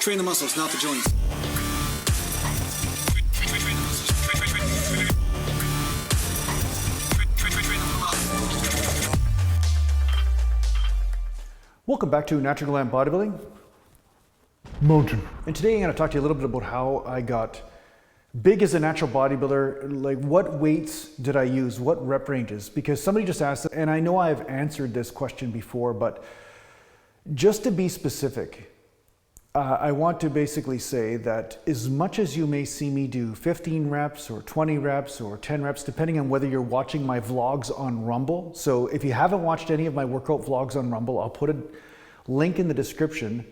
Train the muscles, not the joints. Welcome back to Natural Glam Bodybuilding. Mountain. And today I'm going to talk to you a little bit about how I got big as a natural bodybuilder. Like, what weights did I use? What rep ranges? Because somebody just asked, and I know I've answered this question before, but just to be specific, I want to basically say that as much as you may see me do 15 reps or 20 reps or 10 reps, depending on whether you're watching my vlogs on Rumble. So if you haven't watched any of my workout vlogs on Rumble, I'll put a link in the description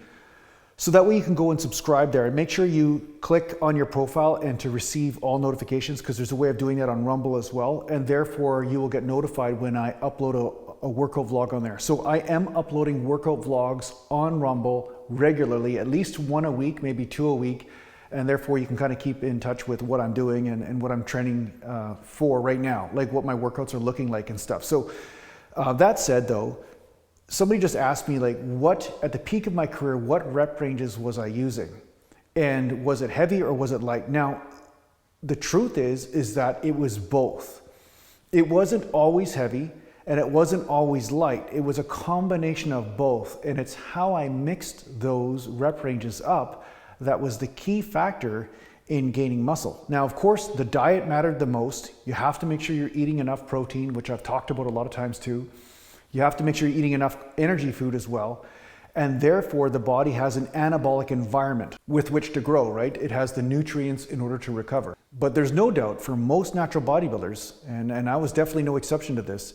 so that way you can go and subscribe there, and make sure you click on your profile and to receive all notifications, because there's a way of doing that on Rumble as well. And therefore you will get notified when I upload a workout vlog on there. So I am uploading workout vlogs on Rumble regularly, at least one a week, maybe two a week. And therefore you can kind of keep in touch with what I'm doing and what I'm training for right now, like what my workouts are looking like and stuff. So that said though, somebody just asked me, like, what, at the peak of my career, what rep ranges was I using? And was it heavy or was it light? Now, the truth is that it was both. It wasn't always heavy and it wasn't always light. It was a combination of both. And it's how I mixed those rep ranges up that was the key factor in gaining muscle. Now, of course, the diet mattered the most. You have to make sure you're eating enough protein, which I've talked about a lot of times too. You have to make sure you're eating enough energy food as well. And therefore the body has an anabolic environment with which to grow, right? It has the nutrients in order to recover. But there's no doubt for most natural bodybuilders, and I was definitely no exception to this,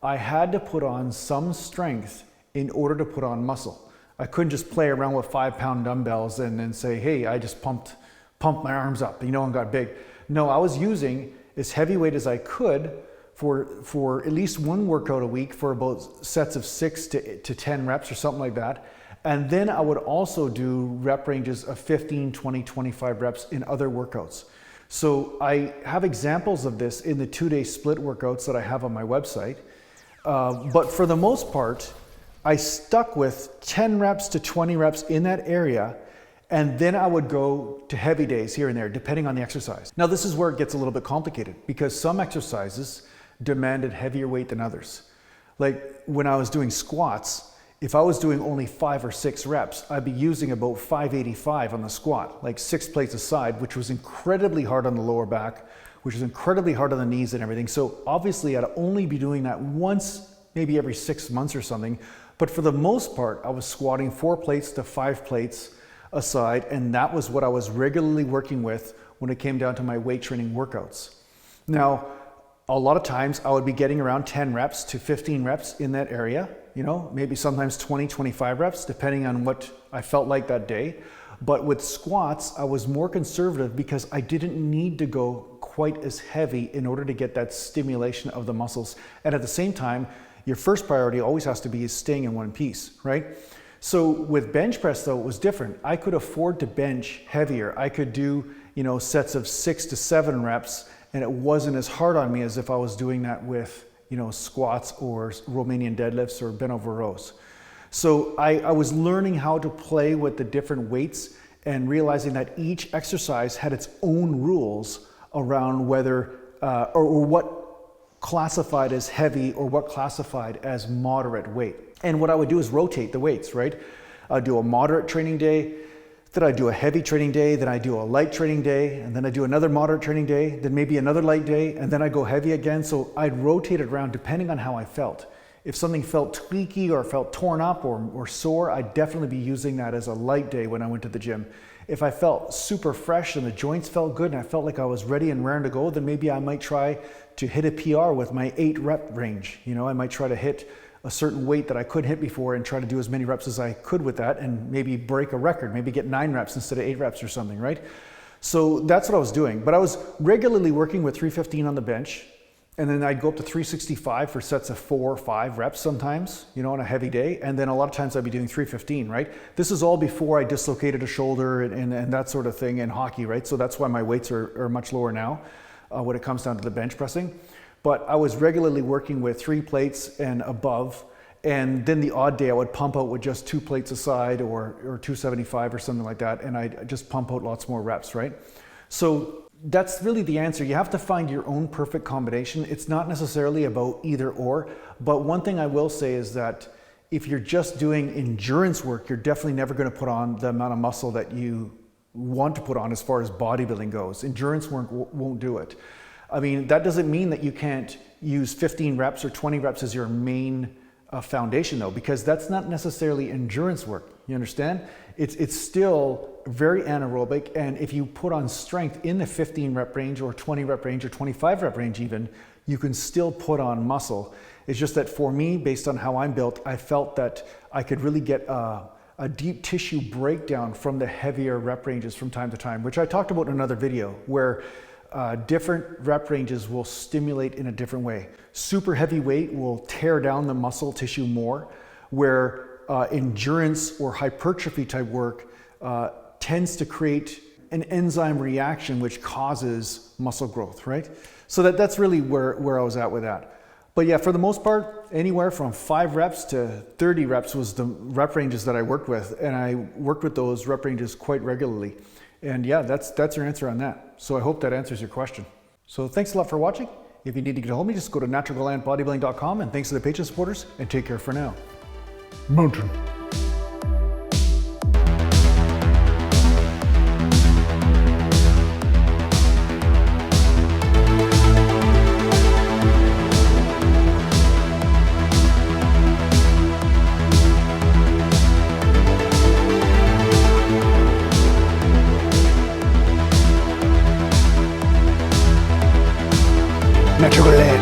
I had to put on some strength in order to put on muscle. I couldn't just play around with 5-pound dumbbells and then say, hey, I just pumped my arms up, and got big. No, I was using as heavy weight as I could for at least one workout a week for about sets of 6 to 10 reps or something like that. And then I would also do rep ranges of 15, 20, 25 reps in other workouts. So I have examples of this in the 2-day split workouts that I have on my website. But for the most part, I stuck with 10 reps to 20 reps in that area. And then I would go to heavy days here and there, depending on the exercise. Now, this is where it gets a little bit complicated, because some exercises demanded heavier weight than others. Like when I was doing squats, if I was doing only 5 or 6 reps, I'd be using about 585 on the squat, like 6 plates a side, which was incredibly hard on the lower back, which was incredibly hard on the knees and everything. So obviously I'd only be doing that once, maybe every 6 months or something. But for the most part, I was squatting 4 plates to 5 plates a side, and that was what I was regularly working with when it came down to my weight training workouts. Now, a lot of times I would be getting around 10 reps to 15 reps in that area, maybe sometimes 20, 25 reps, depending on what I felt like that day. But with squats, I was more conservative because I didn't need to go quite as heavy in order to get that stimulation of the muscles. And at the same time, your first priority always has to be staying in one piece, right? So with bench press though, it was different. I could afford to bench heavier. I could do, sets of 6 to 7 reps, and it wasn't as hard on me as if I was doing that with, squats or Romanian deadlifts or bent over rows. So I was learning how to play with the different weights and realizing that each exercise had its own rules around whether, or what classified as heavy or what classified as moderate weight. And what I would do is rotate the weights, right? I'd do a moderate training day, then I do a heavy training day, then I do a light training day, and then I do another moderate training day, then maybe another light day, and then I go heavy again. So I'd rotate it around depending on how I felt. If something felt tweaky or felt torn up or sore, I'd definitely be using that as a light day when I went to the gym. If I felt super fresh and the joints felt good and I felt like I was ready and raring to go, then maybe I might try to hit a PR with my 8 rep range. I might try to hit a certain weight that I couldn't hit before and try to do as many reps as I could with that and maybe break a record, maybe get 9 reps instead of 8 reps or something, right? So that's what I was doing. But I was regularly working with 315 on the bench, and then I'd go up to 365 for sets of 4 or 5 reps sometimes, on a heavy day. And then a lot of times I'd be doing 315, right? This is all before I dislocated a shoulder and that sort of thing in hockey, right? So that's why my weights are much lower now when it comes down to the bench pressing. But I was regularly working with 3 plates and above, And then the odd day I would pump out with just 2 plates a side or 275 or something like that. And I just pump out lots more reps, right? So that's really the answer. You have to find your own perfect combination. It's not necessarily about either or, but one thing I will say is that if you're just doing endurance work, you're definitely never going to put on the amount of muscle that you want to put on as far as bodybuilding goes. Endurance work won't do it. I mean, that doesn't mean that you can't use 15 reps or 20 reps as your main foundation though, because that's not necessarily endurance work. You understand? It's still very anaerobic, and if you put on strength in the 15 rep range or 20 rep range or 25 rep range even, you can still put on muscle. It's just that for me, based on how I'm built, I felt that I could really get a deep tissue breakdown from the heavier rep ranges from time to time, which I talked about in another video, where different rep ranges will stimulate in a different way. Super heavy weight will tear down the muscle tissue more, where endurance or hypertrophy type work tends to create an enzyme reaction which causes muscle growth, right? So that's really where I was at with that. But yeah, for the most part, anywhere from 5 reps to 30 reps was the rep ranges that I worked with, and I worked with those rep ranges quite regularly. And yeah, that's your answer on that. So I hope that answers your question. So thanks a lot for watching. If you need to get a hold of me, just go to naturalglandbodybuilding.com, and thanks to the Patreon supporters, and take care for now. Mountain. Natural land.